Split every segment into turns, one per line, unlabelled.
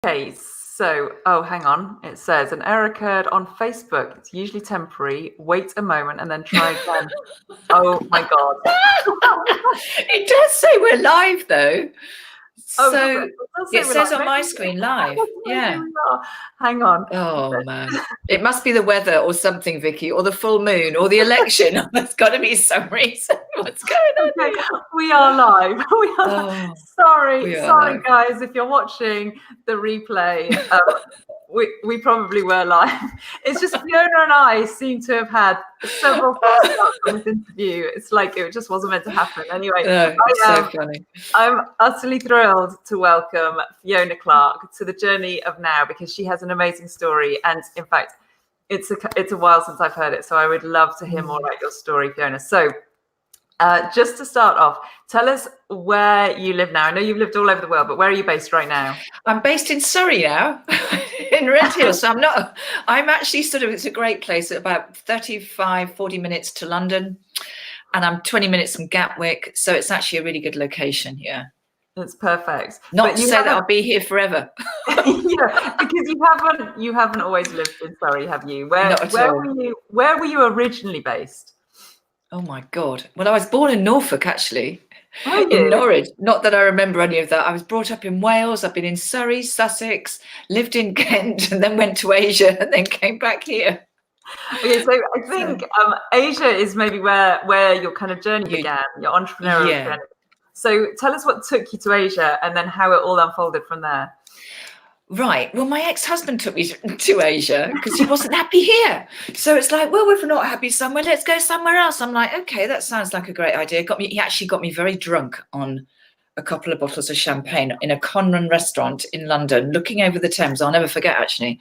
Okay, so, oh, hang on. It says an error occurred on Facebook. It's usually temporary. Wait a moment and then try again. Oh my God.
It does say we're live though.
Oh,
So
it does say
it
we're
says
live.
on my screen live.
Maybe
Yeah.
we are. Hang on.
Oh man. It must be the weather or something, Vicky, or the full moon or the election. There's got to be some reason. What's going on
Okay,
here?
we are live.
Oh,
Sorry,
we are
sorry,
live.
guys. If you're watching the replay, we probably were live. It's just Fiona and I seem to have had several false starts on this interview. It's like it just wasn't meant to happen. Anyway,
It's so funny.
I'm utterly thrilled to welcome Fiona Clark to the journey of now because she has an amazing story, and in fact, it's a while since I've heard it. So I would love to hear more about your story, Fiona. So. Just to start off, tell us where you live now. I know you've lived all over the world, but where are you based right now?
I'm based in Surrey now, in Redhill. So I'm actually it's a great place, about 35, 40 minutes to London. And I'm 20 minutes from Gatwick. So it's actually a really good location here.
It's perfect.
Not to say that I'll be here forever.
Yeah, because you haven't always lived in Surrey, have you? Where were you originally based?
Oh my God. Well, I was born in Norfolk, actually,
Oh,
in Norwich. Not that I remember any of that. I was brought up in Wales. I've been in Surrey, Sussex, lived in Kent, and then went to Asia and then came back here.
Okay, so I think Asia is maybe where your kind of journey began, your entrepreneurial journey. So tell us what took you to Asia and then how it all unfolded from there.
Right. Well, my ex-husband took me to Asia because he wasn't happy here. So it's like, well, if we're not happy somewhere, let's go somewhere else. I'm like, okay, that sounds like a great idea. He actually got me very drunk on a couple of bottles of champagne in a Conran restaurant in London, looking over the Thames. I'll never forget, actually.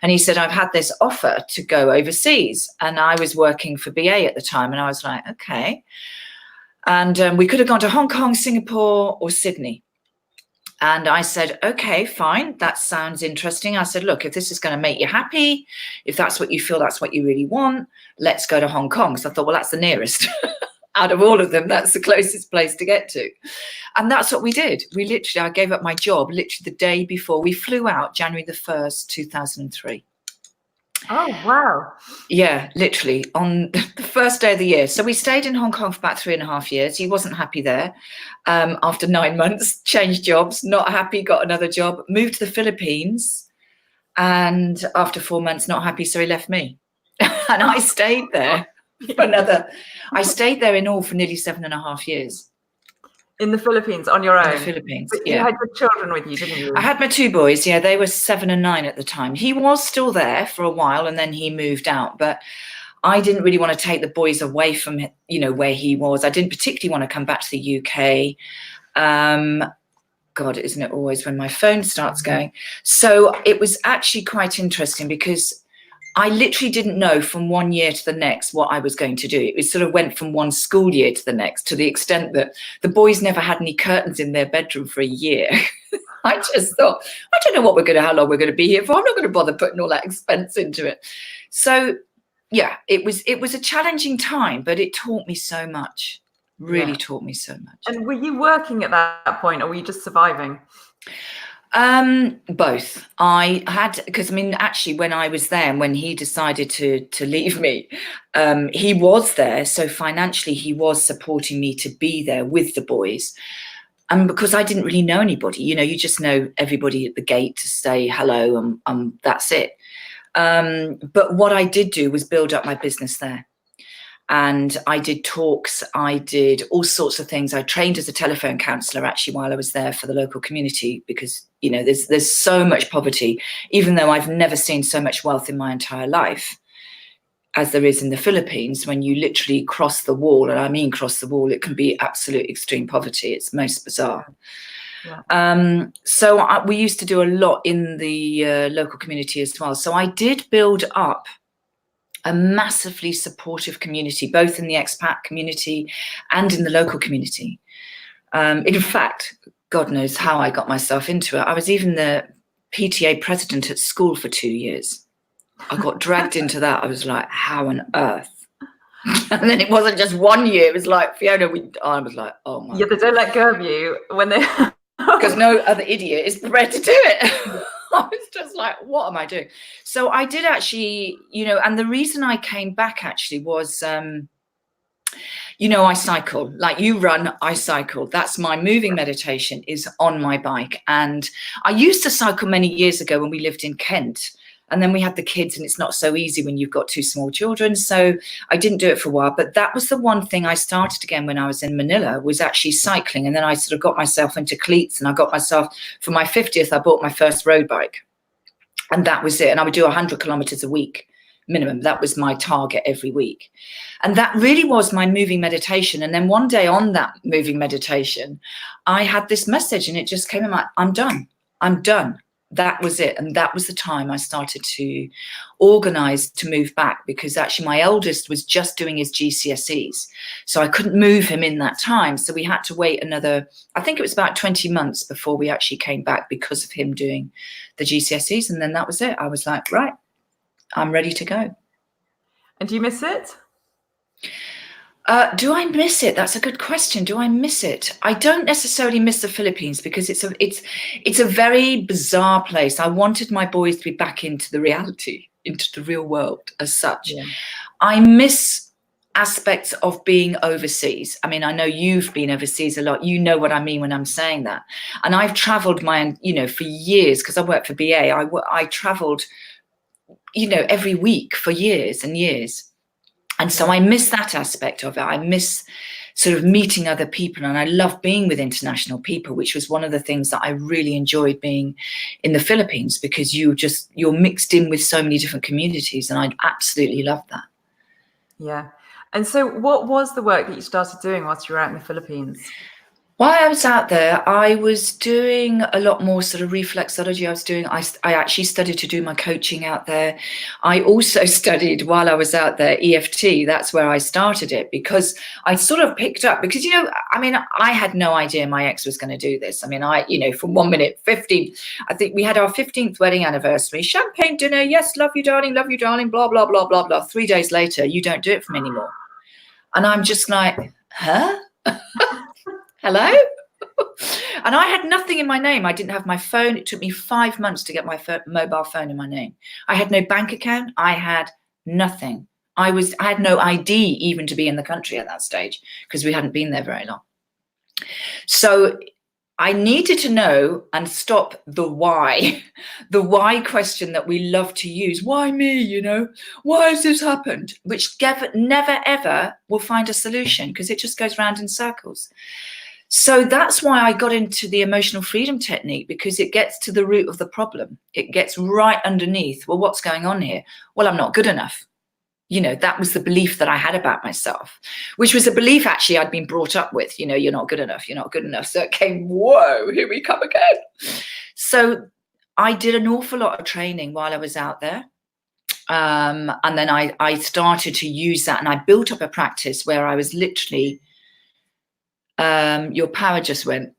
And he said, I've had this offer to go overseas. And I was working for BA at the time. And I was like, okay. And we could have gone to Hong Kong, Singapore, or Sydney. And I said, okay, fine. That sounds interesting. I said, look, if this is going to make you happy, if that's what you feel, that's what you really want, let's go to Hong Kong. So I thought, well, that's the nearest. Out of all of them, that's the closest place to get to. And that's what we did. I gave up my job literally the day before. We flew out January the 1st, 2003.
Oh, wow.
Yeah, literally on the first day of the year. So we stayed in Hong Kong for about 3.5 years. He wasn't happy there. After 9 months, changed jobs, not happy, got another job, moved to the Philippines. And after 4 months, not happy, so he left me. And I stayed there I stayed there in all for nearly 7.5 years.
In the Philippines, on your own?
In the Philippines,
but you had your children with you, didn't you?
I had my 2 boys, yeah. They were 7 and 9 at the time. He was still there for a while and then he moved out. But I didn't really want to take the boys away from, where he was. I didn't particularly want to come back to the UK. God, isn't it always when my phone starts going? So it was actually quite interesting because I literally didn't know from one year to the next what I was going to do. It sort of went from one school year to the next, to the extent that the boys never had any curtains in their bedroom for a year. I just thought, I don't know how long we're going to be here for. I'm not going to bother putting all that expense into it. So yeah, it was a challenging time, but it taught me so much, really taught me so much.
And were you working at that point or were you just surviving?
Both. I had, because actually when I was there and when he decided to leave me, he was there. So financially he was supporting me to be there with the boys. And because I didn't really know anybody, you just know everybody at the gate to say hello and that's it. But what I did do was build up my business there. And I did talks, I did all sorts of things. I trained as a telephone counsellor actually while I was there for the local community because, there's so much poverty, even though I've never seen so much wealth in my entire life as there is in the Philippines. When you literally cross the wall, and I mean cross the wall, it can be absolute extreme poverty. It's most bizarre. Yeah. So we used to do a lot in the local community as well. So I did build up a massively supportive community, both in the expat community and in the local community. In fact, God knows how I got myself into it. I was even the PTA president at school for 2 years. I got dragged into that. I was like, how on earth? And then it wasn't just 1 year. It was like, Fiona, I was like, oh my.
Yeah, they don't let go of you when they...
Because no other idiot is prepared to do it. I was just like, what am I doing? So I did actually, and the reason I came back actually was, I cycle. Like you run, I cycle. That's my moving meditation is on my bike. And I used to cycle many years ago when we lived in Kent. And then we had the kids, and it's not so easy when you've got 2 small children. So I didn't do it for a while. But that was the one thing I started again when I was in Manila, was actually cycling. And then I sort of got myself into cleats, and I got myself, for my 50th, I bought my first road bike. And that was it. And I would do 100 kilometers a week minimum. That was my target every week. And that really was my moving meditation. And then one day on that moving meditation, I had this message, and it just came in like, I'm done. I'm done. That was it. And that was the time I started to organize to move back, because actually my eldest was just doing his GCSEs. So I couldn't move him in that time. So we had to wait another, I think it was about 20 months before we actually came back because of him doing the GCSEs. And then that was it. I was like, right, I'm ready to go.
And do you miss it?
Do I miss it? That's a good question. Do I miss it? I don't necessarily miss the Philippines, because it's a very bizarre place. I wanted my boys to be back into the reality, into the real world as such. Yeah. I miss aspects of being overseas. I mean, I know you've been overseas a lot. You know what I mean when I'm saying that. And I've traveled for years, because I worked for BA. I traveled, every week for years and years. And so I miss that aspect of it. I miss sort of meeting other people, and I love being with international people, which was one of the things that I really enjoyed being in the Philippines, because you're mixed in with so many different communities, and I absolutely love that. Yeah.
And so what was the work that you started doing whilst you were out in the Philippines?
While I was out there, I was doing a lot more sort of reflexology. I actually studied to do my coaching out there. I also studied, while I was out there, EFT. That's where I started it, because I sort of picked up, because, I had no idea my ex was going to do this. I mean, from 1 minute, 15, I think we had our 15th wedding anniversary, champagne dinner. Yes, love you, darling, blah, blah, blah, blah, blah. 3 days later, you don't do it for me anymore. And I'm just like, huh? Hello? And I had nothing in my name. I didn't have my phone. It took me 5 months to get my mobile phone in my name. I had no bank account. I had nothing. I had no ID even to be in the country at that stage, because we hadn't been there very long. So I needed to know and stop the why question that we love to use. Why me, Why has this happened? Which never, ever will find a solution, because it just goes round in circles. So that's why I got into the emotional freedom technique, because it gets to the root of the problem. It gets right underneath. Well, what's going on here? Well, I'm not good enough. That was the belief that I had about myself, which was a belief actually I'd been brought up with, you're not good enough. You're not good enough. So it came, whoa, here we come again. So I did an awful lot of training while I was out there. And then I started to use that, and I built up a practice where I was literally, your power just went.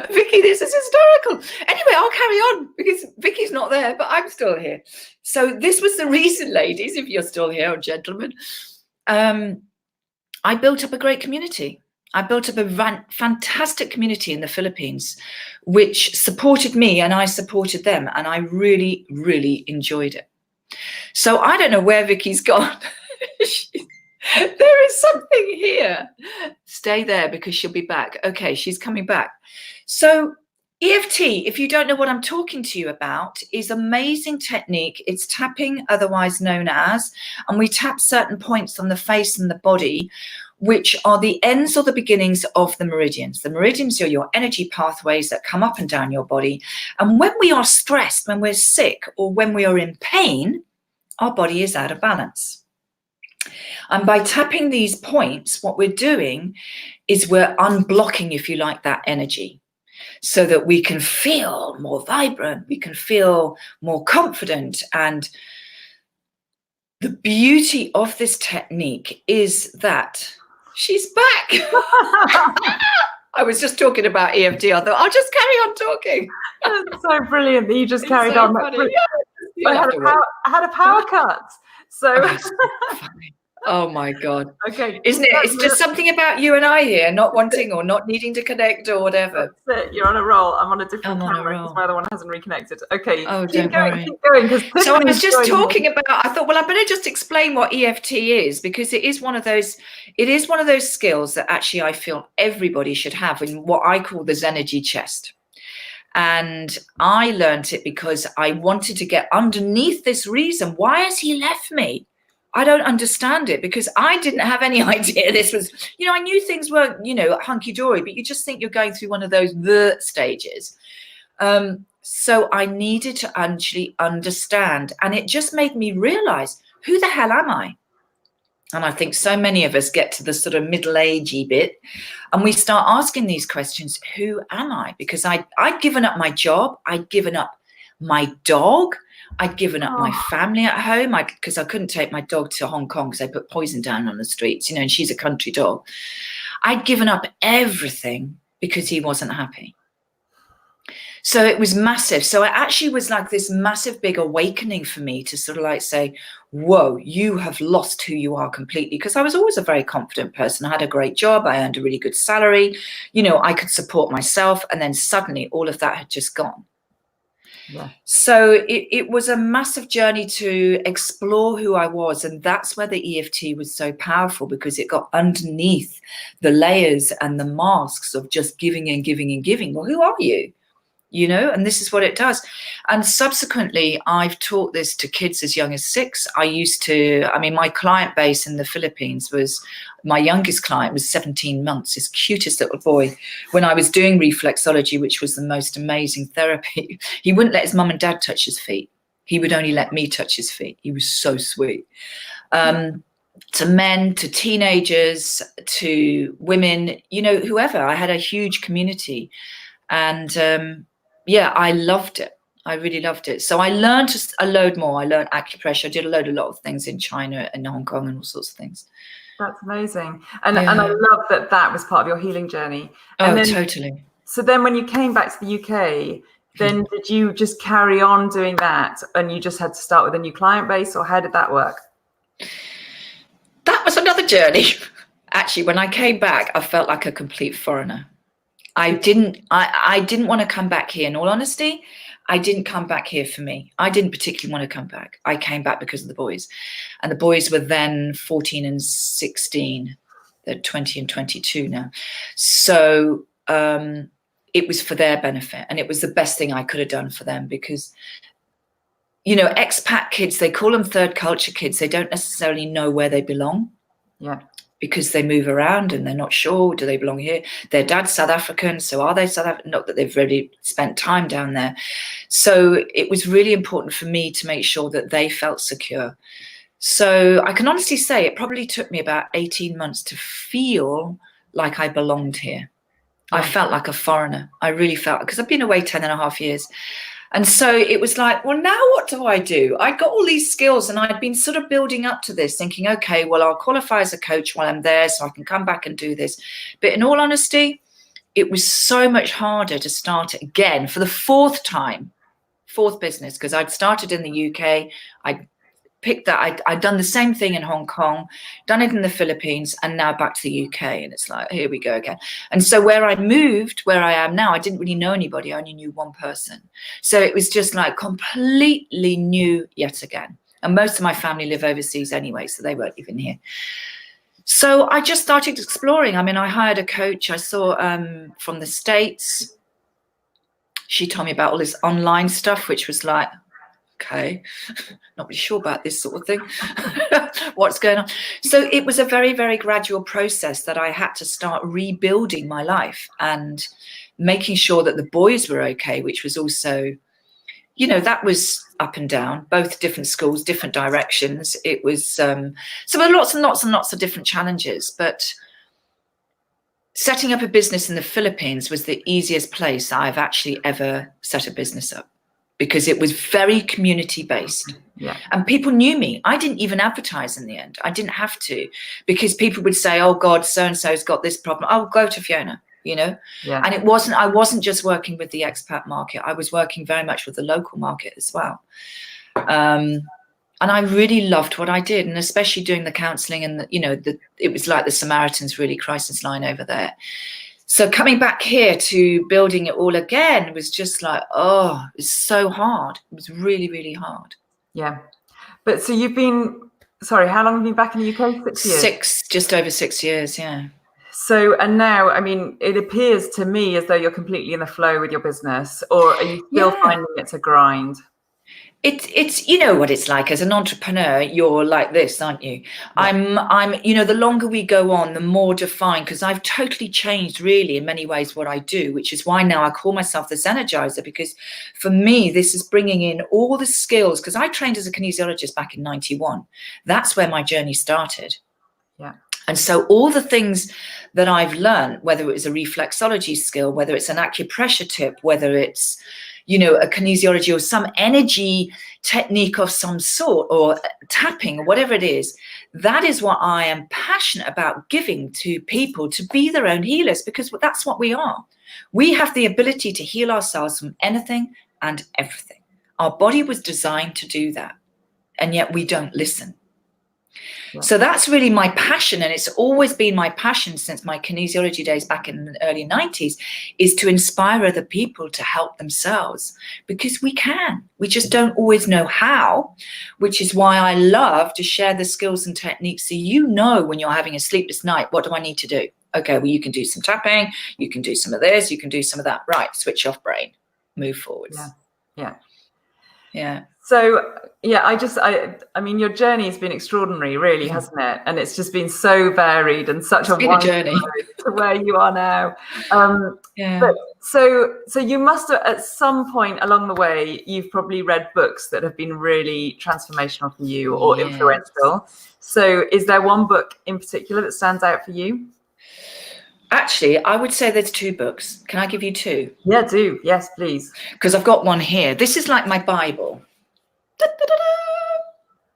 Vicky, this is hysterical. Anyway, I'll carry on, because Vicky's not there, but I'm still here. So this was the reason, ladies, if you're still here, or gentlemen, I built up a great community. I built up a fantastic community in the Philippines, which supported me, and I supported them, and I really, really enjoyed it. So I don't know where Vicky's gone. There is something here. Stay there, because she'll be back. Okay, she's coming back. So EFT, if you don't know what I'm talking to you about, is amazing technique. It's tapping, otherwise known as, and we tap certain points on the face and the body, which are the ends or the beginnings of the meridians. The meridians are your energy pathways that come up and down your body. And when we are stressed, when we're sick, or when we are in pain, our body is out of balance. And by tapping these points, what we're doing is we're unblocking, if you like, that energy, so that we can feel more vibrant, we can feel more confident. And the beauty of this technique is that she's back. I was just talking about EFT. I thought, I'll just carry on talking.
That's so brilliant that you just carried on.
Yeah,
I had a power cut. So
Oh my God.
Okay.
Isn't it? It's just something about you and I here, not wanting or not needing to connect or whatever.
That's it. You're on a roll. I'm on a different
I'm on a
camera because
roll.
my other one hasn't reconnected. Okay.
Oh,
Keep
don't worry.
going. Because
So I was just talking about, I thought, well, I better just explain what EFT is, because it is one of those skills that actually I feel everybody should have in what I call the Zenergy chest. And I learned it because I wanted to get underneath this reason. Why has he left me? I don't understand it, because I didn't have any idea this was, I knew things weren't, hunky-dory, but you just think you're going through one of those stages. So I needed to actually understand, and it just made me realize, who the hell am I? And I think so many of us get to the sort of middle-agey bit and we start asking these questions, who am I? Because I'd given up my job, I'd given up my dog, I'd given up my family at home, because I couldn't take my dog to Hong Kong because they put poison down on the streets, and she's a country dog. I'd given up everything because he wasn't happy. So it was massive. So it actually was like this massive, big awakening for me to sort of like say, whoa, you have lost who you are completely. Because I was always a very confident person. I had a great job. I earned a really good salary. I could support myself. And then suddenly all of that had just gone. Yeah. So it was a massive journey to explore who I was. And that's where the EFT was so powerful, because it got underneath the layers and the masks of just giving and giving and giving. Well, who are you? And this is what it does. And subsequently, I've taught this to kids as young as 6. My client base in the Philippines my youngest client was 17 months, his cutest little boy. When I was doing reflexology, which was the most amazing therapy, he wouldn't let his mum and dad touch his feet. He would only let me touch his feet. He was so sweet. To men, to teenagers, to women, whoever. I had a huge community. And I loved it. I really loved it. So I learned a load more. I learned acupressure. I did a lot of things in China and Hong Kong and all sorts of things.
That's amazing. And I love that was part of your healing journey. And
Totally.
So then when you came back to the UK, then did you just carry on doing that and you just had to start with a new client base, or how did that work?
That was another journey. Actually, when I came back, I felt like a complete foreigner. I didn't want to come back here. In all honesty, I didn't come back here for me. I didn't particularly want to come back. I came back because of the boys. And the boys were then 14 and 16. They're 20 and 22 now. So it was for their benefit. And it was the best thing I could have done for them, because, expat kids, they call them third culture kids. They don't necessarily know where they belong. Yeah. Because they move around and they're not sure, do they belong here? Their dad's South African, so are they South African? Not that they've really spent time down there. So it was really important for me to make sure that they felt secure. So I can honestly say it probably took me about 18 months to feel like I belonged here. Yeah. I felt like a foreigner. I really felt, because I've been away 10 and a half years. And so it was like, well, now what do? I got all these skills and I'd been sort of building up to this, thinking, okay, well, I'll qualify as a coach while I'm there so I can come back and do this. But in all honesty, it was so much harder to start it again for the fourth business, because I'd started in the UK. I'd picked that. I'd done the same thing in Hong Kong, done it in the Philippines, and now back to the UK. And it's like, here we go again. And so where I moved, where I am now, I didn't really know anybody. I only knew one person. So it was just like completely new yet again. And most of my family live overseas anyway, so they weren't even here. So I just started exploring. I mean, I hired a coach I saw from the States. She told me about all this online stuff, which was like, okay, not really sure about this sort of thing. What's going on? So it was a very, very gradual process that I had to start rebuilding my life and making sure that the boys were okay, which was also, that was up and down, both different schools, different directions. It was, so there were lots and lots and lots of different challenges, but setting up a business in the Philippines was the easiest place I've actually ever set a business up, because it was very community based. Yeah. And people knew me. I didn't even advertise in the end. I didn't have to, because people would say, oh God, so-and-so's got this problem. I'll go to Fiona, Yeah. And I wasn't just working with the expat market. I was working very much with the local market as well. And I really loved what I did, and especially doing the counselling and it was like the Samaritans really crisis line over there. So coming back here to building it all again was just like, oh, it's so hard. It was really, really hard.
Yeah. But so you've been, sorry, how long have you been back in the UK? 6 years?
Just over 6 years, yeah.
So, and now, I mean, it appears to me as though you're completely in the flow with your business, or are you still finding it's a grind?
It's you know what it's like as an entrepreneur. You're like this, aren't you? Yeah. I'm the longer we go on, the more defined, because I've totally changed really in many ways what I do, which is why now I call myself this energizer, because for me this is bringing in all the skills, because I trained as a kinesiologist back in 91. That's where my journey started.
Yeah.
And so all the things that I've learned, whether it was a reflexology skill, whether it's an acupressure tip, whether it's a kinesiology or some energy technique of some sort, or tapping or whatever it is, that is what I am passionate about giving to people to be their own healers, because that's what we are. We have the ability to heal ourselves from anything and everything. Our body was designed to do that, and yet we don't listen. Yeah. So that's really my passion, and it's always been my passion since my kinesiology days back in the early 90s, is to inspire other people to help themselves, because we can. We just don't always know how, which is why I love to share the skills and techniques, so when you're having a sleepless night, what do I need to do? Okay, well, you can do some tapping, you can do some of this, you can do some of that. Right, switch off brain, move forwards.
Yeah. So, yeah, I mean, your journey has been extraordinary, really, hasn't it? And it's just been so varied and such a wonderful journey to where you are now. But so you must have, at some point along the way, you've probably read books that have been really transformational for you or influential. So is there one book in particular that stands out for you?
Actually, I would say there's 2 books. Can I give you 2?
Yeah, do. Yes, please.
Because I've got one here. This is like my Bible.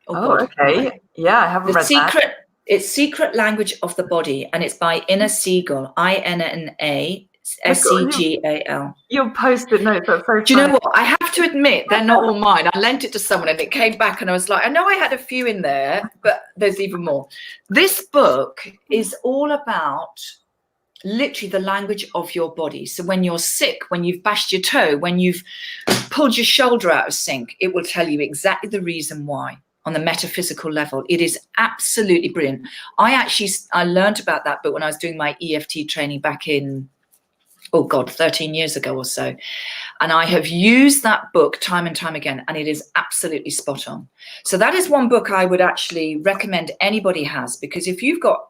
Oh, okay. Yeah, I haven't read that.
It's Secret Language of the Body, and it's by Inna Segal, INNA SEGAL.
Your post-it notes, that's so funny.
Do you know what? I have to admit, they're not all mine. I lent it to someone and it came back and I was like, I know I had a few in there, but there's even more. This book is all about literally the language of your body. So when you're sick, when you've bashed your toe, when you've pulled your shoulder out of sync, it will tell you exactly the reason why on the metaphysical level. It is absolutely brilliant. I learned about that book when I was doing my EFT training back in, 13 years ago or so. And I have used that book time and time again, and it is absolutely spot on. So that is one book I would actually recommend anybody has, because if you've got,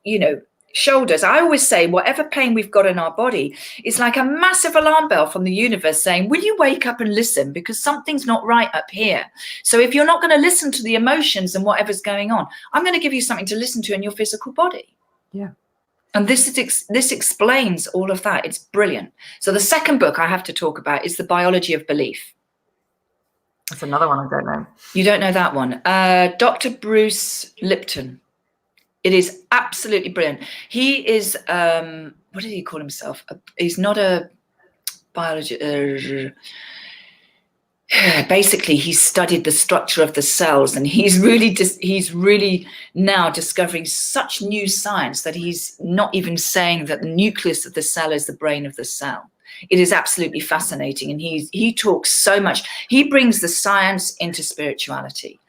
shoulders, I always say whatever pain we've got in our body is like a massive alarm bell from the universe saying, will you wake up and listen, because something's not right up here. So if you're not going to listen to the emotions and whatever's going on, I'm going to give you something to listen to in your physical body.
Yeah.
And this explains all of that. It's brilliant. So the second book I have to talk about is The Biology of Belief.
That's another one I don't know. You
don't know that one. Dr. Bruce Lipton. It is absolutely brilliant. He is, what did he call himself? He's not a biologist. Basically, he studied the structure of the cells, and he's really now discovering such new science that he's not even saying that the nucleus of the cell is the brain of the cell. It is absolutely fascinating, and he talks so much. He brings the science into spirituality.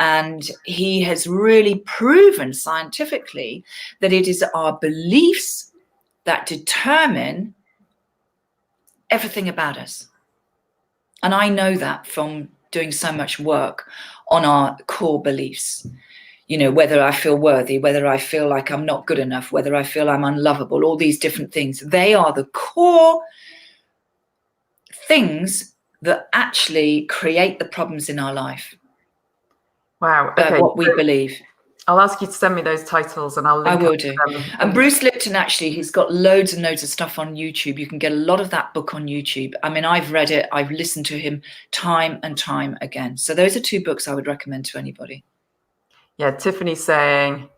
And he has really proven scientifically that it is our beliefs that determine everything about us. And I know that from doing so much work on our core beliefs. Whether I feel worthy, whether I feel like I'm not good enough, whether I feel I'm unlovable, all these different things. They are the core things that actually create the problems in our life.
Wow. Okay.
What we believe.
I'll ask you to send me those titles and I'll link.
I will do. And Bruce Lipton, actually, he's got loads and loads of stuff on YouTube. You can get a lot of that book on YouTube. I mean, I've read it. I've listened to him time and time again. So those are 2 books I would recommend to anybody.
Yeah. Tiffany's saying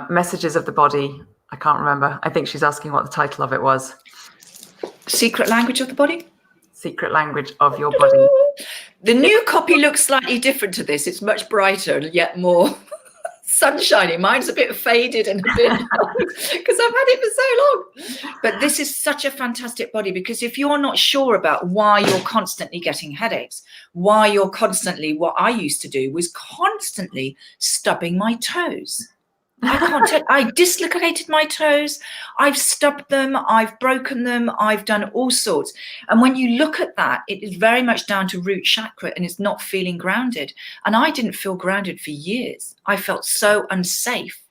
Messages of the Body. I can't remember. I think she's asking what the title of it was.
Secret Language of the Body?
Secret Language of Your Body.
The new copy looks slightly different to this. It's much brighter and yet more sunshiny. Mine's a bit faded and a bit because I've had it for so long. But this is such a fantastic body, because if you're not sure about why you're constantly getting headaches, why you're constantly, what I used to do was constantly stubbing my toes. I dislocated my toes, I've stubbed them, I've broken them, I've done all sorts. And when you look at that, it is very much down to root chakra, and it's not feeling grounded. And I didn't feel grounded for years. I felt so unsafe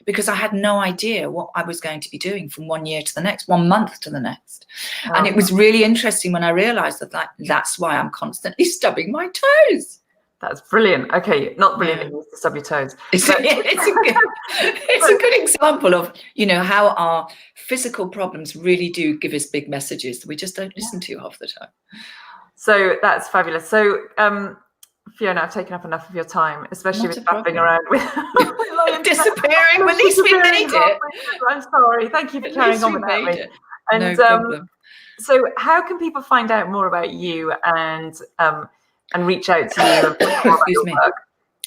because I had no idea what I was going to be doing from 1 year to the next, 1 month to the next. Wow. And it was really interesting when I realized that's why I'm constantly stubbing my toes.
That's brilliant. Okay, not brilliant that you used to stub your toes.
It's a good example of, how our physical problems really do give us big messages that we just don't listen to half the time.
So that's fabulous. So, Fiona, I've taken up enough of your time, especially with faffing around with
disappearing. Well, at least we made it.
I'm sorry. Thank you for carrying on without me. And
no problem.
So how can people find out more about you and reach out to you?
Excuse me.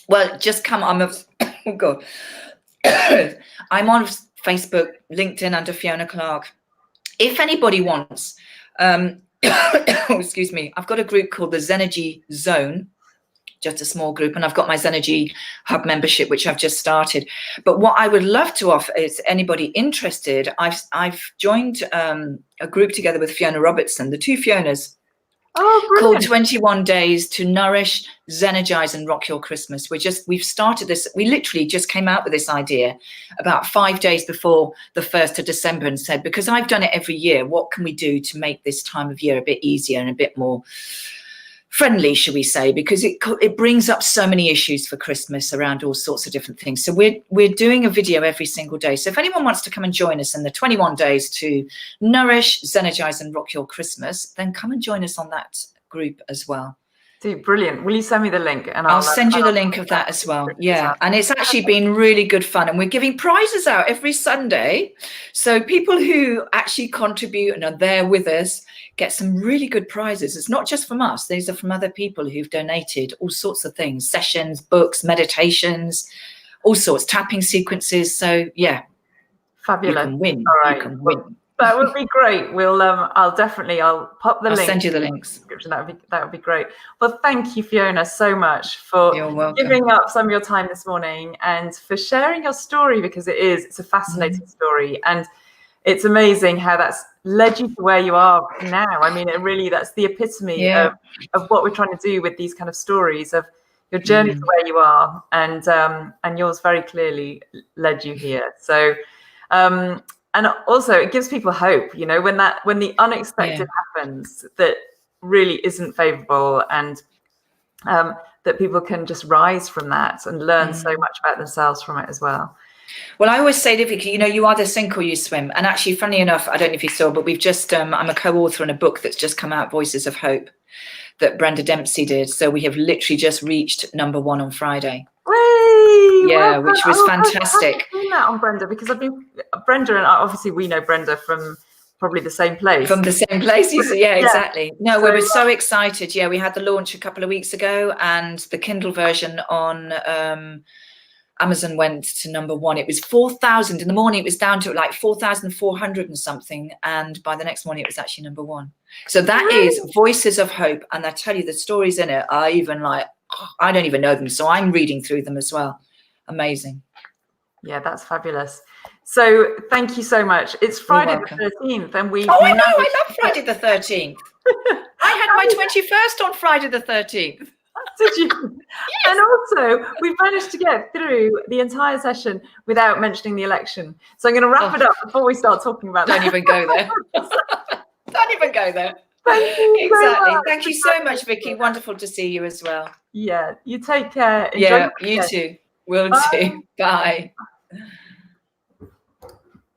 Well, just come. I'm on Facebook, LinkedIn under Fiona Clark. If anybody wants, excuse me, I've got a group called the Zenergy Zone, just a small group, and I've got my Zenergy Hub membership, which I've just started. But what I would love to offer is anybody interested. I've joined a group together with Fiona Robertson, the two Fionas. Called 21 Days to Nourish, Zenergize and Rock Your Christmas. We've started this. We literally just came out with this idea about 5 days before the 1st of December and said, because I've done it every year, what can we do to make this time of year a bit easier and a bit more friendly, shall we say, because it brings up so many issues for Christmas around all sorts of different things. So we're doing a video every single day. So if anyone wants to come and join us in the 21 days to nourish, Zenergize and rock your Christmas, then come and join us on that group as well.
Dude, brilliant. Will you send me the link? And
I'll send you the link of that as well. Yeah. And it's actually been really good fun. And we're giving prizes out every Sunday. So people who actually contribute and are there with us get some really good prizes. It's not just from us. These are from other people who've donated all sorts of things, sessions, books, meditations, all sorts, tapping sequences. So yeah.
Fabulous.
You can win.
All right.
You can win.
That would be great. We'll I'll pop the link.
I'll send you the links.
That would be great. Well, thank you, Fiona, so much for giving up some of your time this morning and for sharing your story, because it's a fascinating story, and it's amazing how that's led you to where you are now. I mean, that's the epitome of what we're trying to do with these kind of stories, of your journey to where you are, and yours very clearly led you here. So and also it gives people hope, when the unexpected happens that really isn't favorable, and that people can just rise from that and learn so much about themselves from it as well.
Well, I always say to Vicky, you either sink or you swim. And actually, funny enough, I don't know if you saw, but we've just, I'm a co-author on a book that's just come out, Voices of Hope, that Brenda Dempsey did. So we have literally just reached #1 on Friday.
Whee!
Yeah, which was fantastic.
I've seen that on Brenda, because Brenda and I, obviously we know Brenda from probably the same place.
From the same place, yeah, exactly. No, we were so excited. Yeah, we had the launch a couple of weeks ago, and the Kindle version on Amazon went to #1. It was 4,000 in the morning. It was down to like 4,400 and something. And by the next morning, it was actually #1. So that is Voices of Hope. And I tell you, the stories in it are even I don't even know them. So I'm reading through them as well. Amazing.
Yeah, that's fabulous. So thank you so much. It's Friday the 13th. And
I know. I love Friday the 13th. I had my 21st on Friday the 13th.
Did you? Yes. And also, we've managed to get through the entire session without mentioning the election. So I'm going to wrap it up before we start talking about that.
Don't even go there. Don't even go there.
Thank you.
Exactly. Thank you so much, Vicky. Wonderful to see you as well.
Yeah. You take care.
Enjoy you too. Will do. Bye.